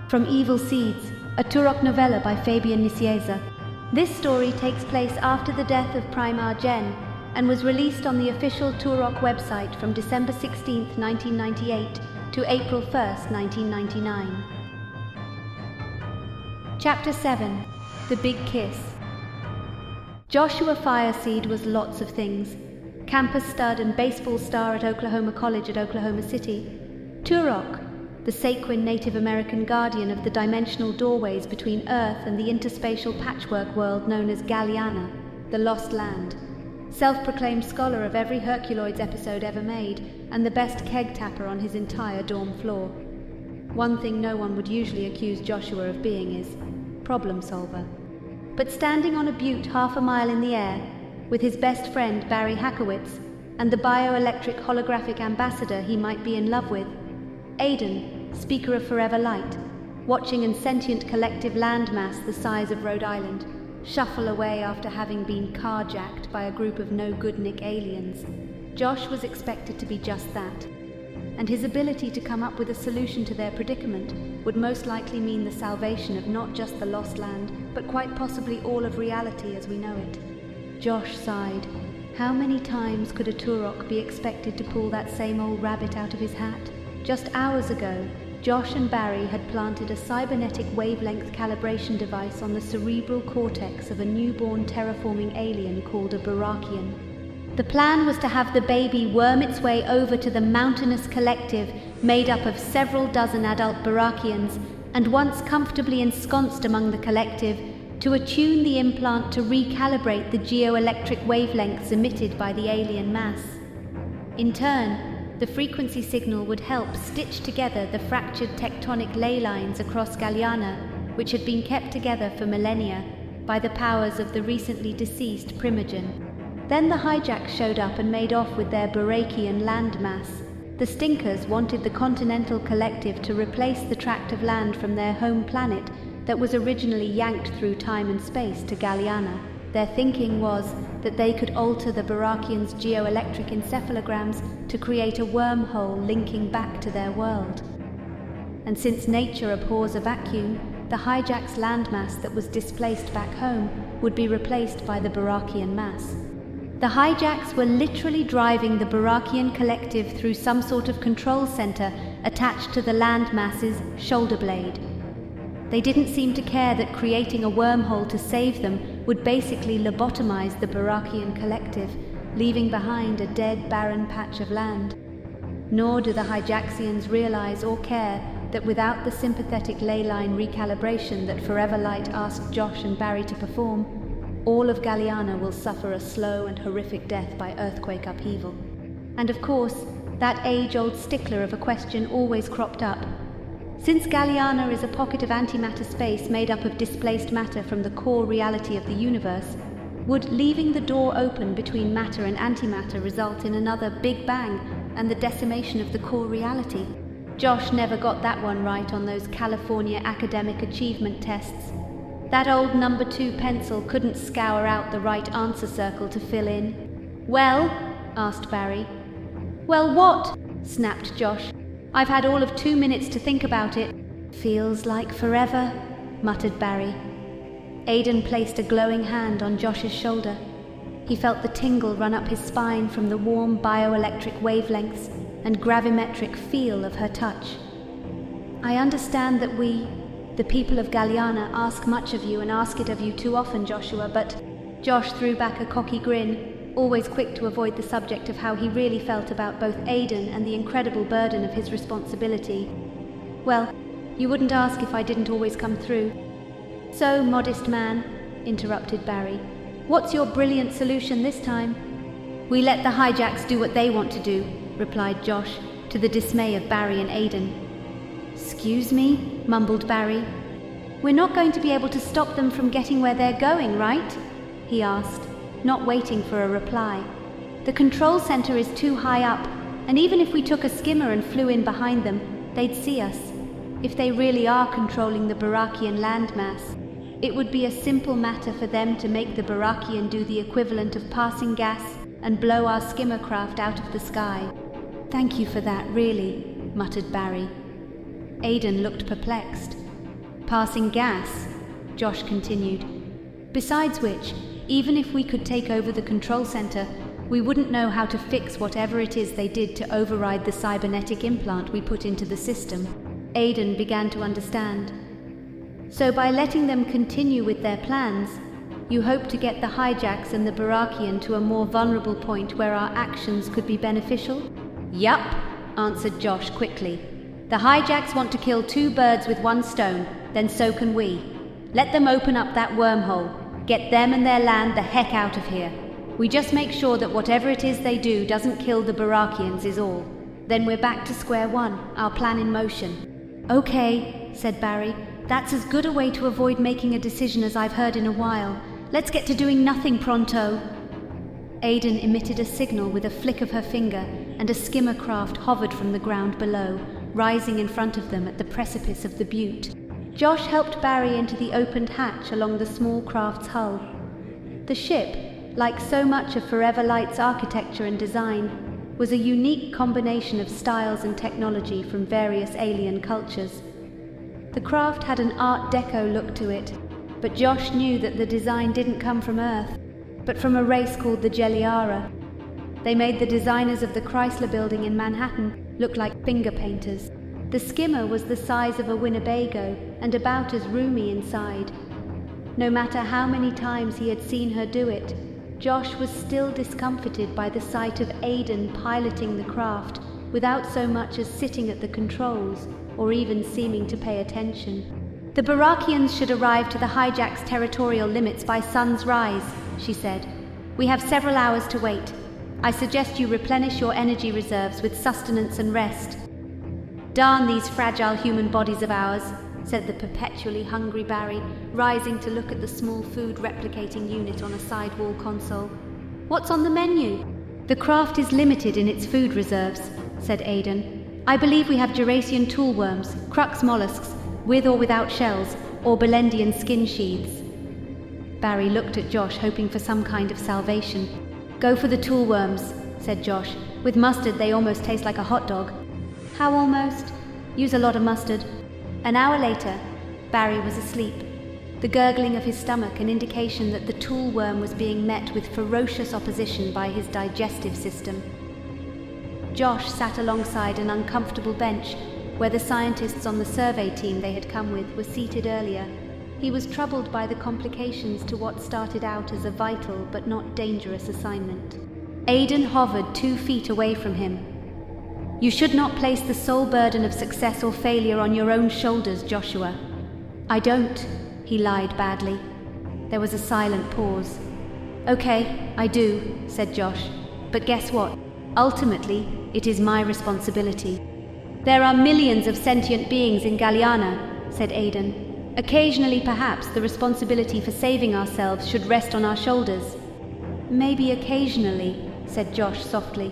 From Evil Seeds, a Turok novella by Fabian Nicieza. This story takes place after the death of Primar Gen and was released on the official Turok website from December 16, 1998 to April 1, 1999. Chapter 7. The Big Kiss. Joshua Fireseed was lots of things. Campus stud and baseball star at Oklahoma College at Oklahoma City. Turok, the Sequin Native American guardian of the dimensional doorways between Earth and the interspatial patchwork world known as Galiana, the Lost Land. Self-proclaimed scholar of every Herculoids episode ever made, and the best keg tapper on his entire dorm floor. One thing no one would usually accuse Joshua of being is problem solver. But standing on a butte half a mile in the air, with his best friend Barry Hackowitz, and the bioelectric holographic ambassador he might be in love with, Aiden, speaker of Forever Light, watching an sentient collective landmass the size of Rhode Island, shuffle away after having been carjacked by a group of no-goodnik aliens, Josh was expected to be just that. And his ability to come up with a solution to their predicament would most likely mean the salvation of not just the Lost Land, but quite possibly all of reality as we know it. Josh sighed. How many times could a Turok be expected to pull that same old rabbit out of his hat? Just hours ago, Josh and Barry had planted a cybernetic wavelength calibration device on the cerebral cortex of a newborn terraforming alien called a Barakian. The plan was to have the baby worm its way over to the mountainous collective made up of several dozen adult Barakians, and once comfortably ensconced among the collective, to attune the implant to recalibrate the geoelectric wavelengths emitted by the alien mass. In turn, the frequency signal would help stitch together the fractured tectonic ley lines across Galiana, which had been kept together for millennia by the powers of the recently deceased Primogen. Then the hijacks showed up and made off with their Barakian landmass. The Stinkers wanted the Continental Collective to replace the tract of land from their home planet that was originally yanked through time and space to Galiana. Their thinking was that they could alter the Barakians' geoelectric encephalograms to create a wormhole linking back to their world. And since nature abhors a vacuum, the hijack's landmass that was displaced back home would be replaced by the Barakian mass. The hijacks were literally driving the Barakian collective through some sort of control center attached to the landmass's shoulder blade. They didn't seem to care that creating a wormhole to save them would basically lobotomize the Barakian collective, leaving behind a dead, barren patch of land. Nor do the Hijaxians realize or care that without the sympathetic ley line recalibration that Forever Light asked Josh and Barry to perform, all of Galiana will suffer a slow and horrific death by earthquake upheaval. And of course, that age-old stickler of a question always cropped up. Since Galiana is a pocket of antimatter space made up of displaced matter from the core reality of the universe, would leaving the door open between matter and antimatter result in another Big Bang and the decimation of the core reality? Josh never got that one right on those California academic achievement tests. That old number 2 pencil couldn't scour out the right answer circle to fill in. "Well?" asked Barry. "Well what?" snapped Josh. "I've had all of 2 minutes to think about it." "Feels like forever," muttered Barry. Aiden placed a glowing hand on Josh's shoulder. He felt the tingle run up his spine from the warm bioelectric wavelengths and gravimetric feel of her touch. "I understand that we, the people of Galiana, ask much of you and ask it of you too often, Joshua, but..." Josh threw back a cocky grin, always quick to avoid the subject of how he really felt about both Aiden and the incredible burden of his responsibility. "Well, you wouldn't ask if I didn't always come through." "So, modest man," interrupted Barry, "what's your brilliant solution this time?" "We let the hijacks do what they want to do," replied Josh, to the dismay of Barry and Aiden. "Excuse me?" mumbled Barry. "We're not going to be able to stop them from getting where they're going, right?" he asked, not waiting for a reply. "The control center is too high up, and even if we took a skimmer and flew in behind them, they'd see us. If they really are controlling the Barakian landmass, it would be a simple matter for them to make the Barakian do the equivalent of passing gas and blow our skimmer craft out of the sky." "Thank you for that, really," muttered Barry. Aiden looked perplexed. Passing gas, Josh continued. Besides which, even if we could take over the control center, we wouldn't know how to fix whatever it is they did to override the cybernetic implant we put into the system. Aiden began to understand. So by letting them continue with their plans, you hope to get the hijacks and the Barakian to a more vulnerable point where our actions could be beneficial? Yup, answered Josh quickly. The hijacks want to kill 2 birds with 1 stone, then so can we. Let them open up that wormhole, get them and their land the heck out of here. We just make sure that whatever it is they do doesn't kill the Barakians is all. Then we're back to square one, our plan in motion. Okay, said Barry. That's as good a way to avoid making a decision as I've heard in a while. Let's get to doing nothing pronto. Aiden emitted a signal with a flick of her finger, and a skimmer craft hovered from the ground below, rising in front of them at the precipice of the butte. Josh helped Barry into the opened hatch along the small craft's hull. The ship, like so much of Forever Light's architecture and design, was a unique combination of styles and technology from various alien cultures. The craft had an Art Deco look to it, but Josh knew that the design didn't come from Earth, but from a race called the Jelliara. They made the designers of the Chrysler Building in Manhattan look like finger painters. The skimmer was the size of a Winnebago and about as roomy inside. No matter how many times he had seen her do it, Josh was still discomfited by the sight of Aiden piloting the craft without so much as sitting at the controls or even seeming to pay attention. The Barakians should arrive to the hijack's territorial limits by sun's rise, she said. We have several hours to wait. I suggest you replenish your energy reserves with sustenance and rest. Darn these fragile human bodies of ours, said the perpetually hungry Barry, rising to look at the small food replicating unit on a sidewall console. What's on the menu? The craft is limited in its food reserves, said Aiden. I believe we have Jurassian toolworms, crux mollusks, with or without shells, or Belendian skin sheaths. Barry looked at Josh, hoping for some kind of salvation. Go for the toolworms, said Josh. With mustard, they almost taste like a hot dog. How almost? Use a lot of mustard. An hour later, Barry was asleep, the gurgling of his stomach an indication that the tool worm was being met with ferocious opposition by his digestive system. Josh sat alongside an uncomfortable bench where the scientists on the survey team they had come with were seated earlier. He was troubled by the complications to what started out as a vital but not dangerous assignment. Aiden hovered 2 feet away from him. You should not place the sole burden of success or failure on your own shoulders, Joshua. I don't, he lied badly. There was a silent pause. Okay, I do, said Josh. But guess what? Ultimately, it is my responsibility. There are millions of sentient beings in Galliana, said Aiden. Occasionally, perhaps, the responsibility for saving ourselves should rest on our shoulders. Maybe occasionally, said Josh softly.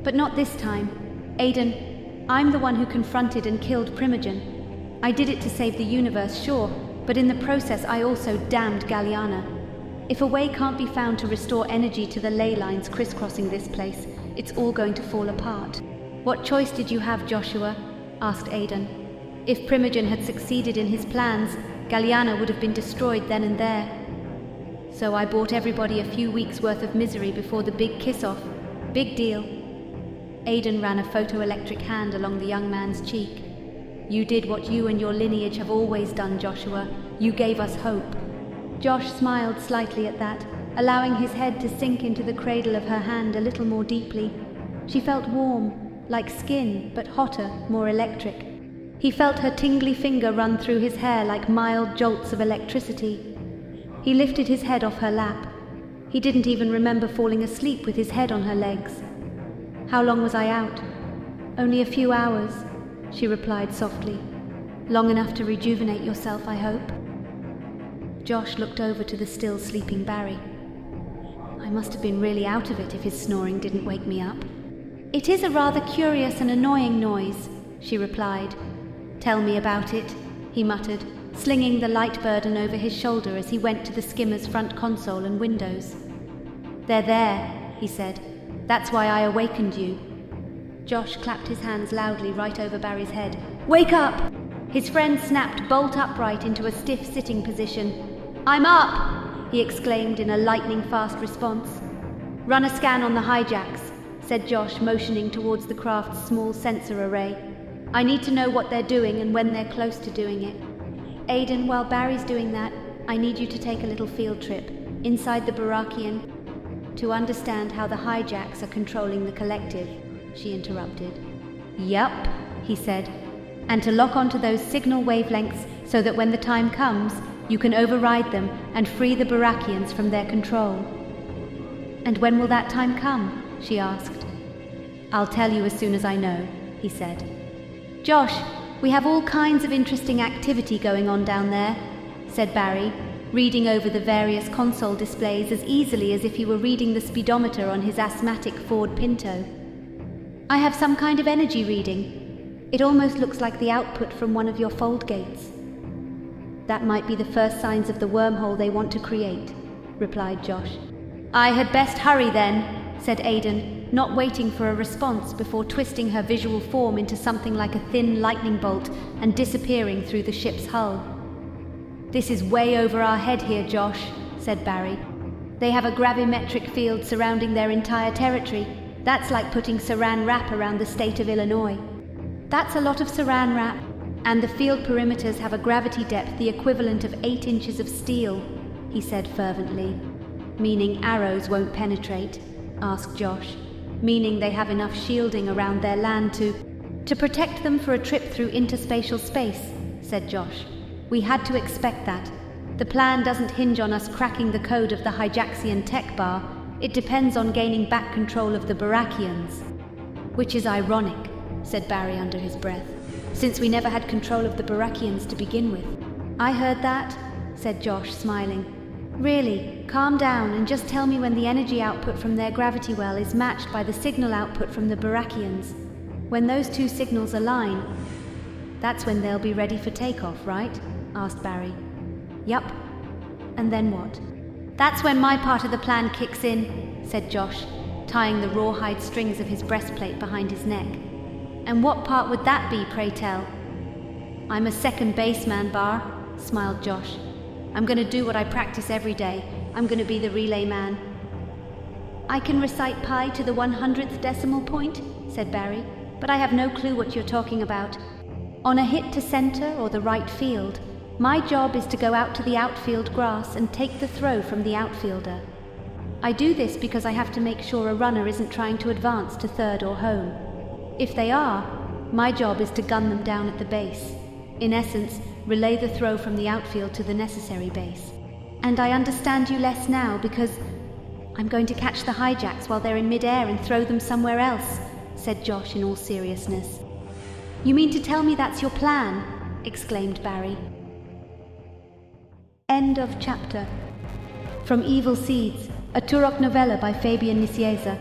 But not this time. Aiden, I'm the one who confronted and killed Primogen. I did it to save the universe, sure, but in the process I also damned Galliana. If a way can't be found to restore energy to the ley lines crisscrossing this place, it's all going to fall apart. What choice did you have, Joshua? Asked Aiden. If Primogen had succeeded in his plans, Galliana would have been destroyed then and there. So I bought everybody a few weeks' worth of misery before the big kiss-off. Big deal. Aiden ran a photoelectric hand along the young man's cheek. You did what you and your lineage have always done, Joshua. You gave us hope. Josh smiled slightly at that, allowing his head to sink into the cradle of her hand a little more deeply. She felt warm, like skin, but hotter, more electric. He felt her tingly finger run through his hair like mild jolts of electricity. He lifted his head off her lap. He didn't even remember falling asleep with his head on her legs. How long was I out? Only a few hours, she replied softly. Long enough to rejuvenate yourself, I hope. Josh looked over to the still sleeping Barry. I must have been really out of it if his snoring didn't wake me up. It is a rather curious and annoying noise, she replied. Tell me about it, he muttered, slinging the light burden over his shoulder as he went to the skimmer's front console and windows. They're there, he said. That's why I awakened you. Josh clapped his hands loudly right over Barry's head. Wake up! His friend snapped bolt upright into a stiff sitting position. "I'm up!" he exclaimed in a lightning-fast response. "Run a scan on the hijacks," said Josh, motioning towards the craft's small sensor array. "I need to know what they're doing and when they're close to doing it. Aiden, while Barry's doing that, I need you to take a little field trip inside the Barakian to understand how the hijacks are controlling the collective," she interrupted. "Yup," he said, "and to lock onto those signal wavelengths so that when the time comes, you can override them and free the Barakians from their control." "And when will that time come?" she asked. "I'll tell you as soon as I know," he said. "Josh, we have all kinds of interesting activity going on down there," said Barry, reading over the various console displays as easily as if he were reading the speedometer on his asthmatic Ford Pinto. "I have some kind of energy reading. It almost looks like the output from one of your fold gates." "That might be the first signs of the wormhole they want to create," replied Josh. "I had best hurry then," said Aiden, not waiting for a response before twisting her visual form into something like a thin lightning bolt and disappearing through the ship's hull. "This is way over our head here, Josh," said Barry. "They have a gravimetric field surrounding their entire territory. That's like putting saran wrap around the state of Illinois." "That's a lot of saran wrap, and the field perimeters have a gravity depth the equivalent of 8 inches of steel," he said fervently. "Meaning arrows won't penetrate?" asked Josh. "Meaning they have enough shielding around their land to protect them for a trip through interspatial space," said Josh. "We had to expect that. The plan doesn't hinge on us cracking the code of the Hijaxian tech bar. It depends on gaining back control of the Barakians." "Which is ironic," said Barry under his breath, "since we never had control of the Barakians to begin with." "I heard that," said Josh, smiling. "Really, calm down and just tell me when the energy output from their gravity well is matched by the signal output from the Barakians. When those two signals align, that's when they'll be ready for takeoff, right?" asked Barry. "Yup. And then what?" "That's when my part of the plan kicks in," said Josh, tying the rawhide strings of his breastplate behind his neck. "And what part would that be, pray tell?" "I'm a second baseman, Bar," smiled Josh. "I'm going to do what I practice every day. I'm going to be the relay man." "I can recite pi to the 100th decimal point," said Barry, "but I have no clue what you're talking about. On a hit to center or the right field, my job is to go out to the outfield grass and take the throw from the outfielder. I do this because I have to make sure a runner isn't trying to advance to third or home. If they are, my job is to gun them down at the base. In essence, relay the throw from the outfield to the necessary base. And I understand you less now because I'm going to catch the hijacks while they're in midair and throw them somewhere else," said Josh in all seriousness. "You mean to tell me that's your plan?" exclaimed Barry. End of chapter. From Evil Seeds, a Turok novella by Fabian Nicieza.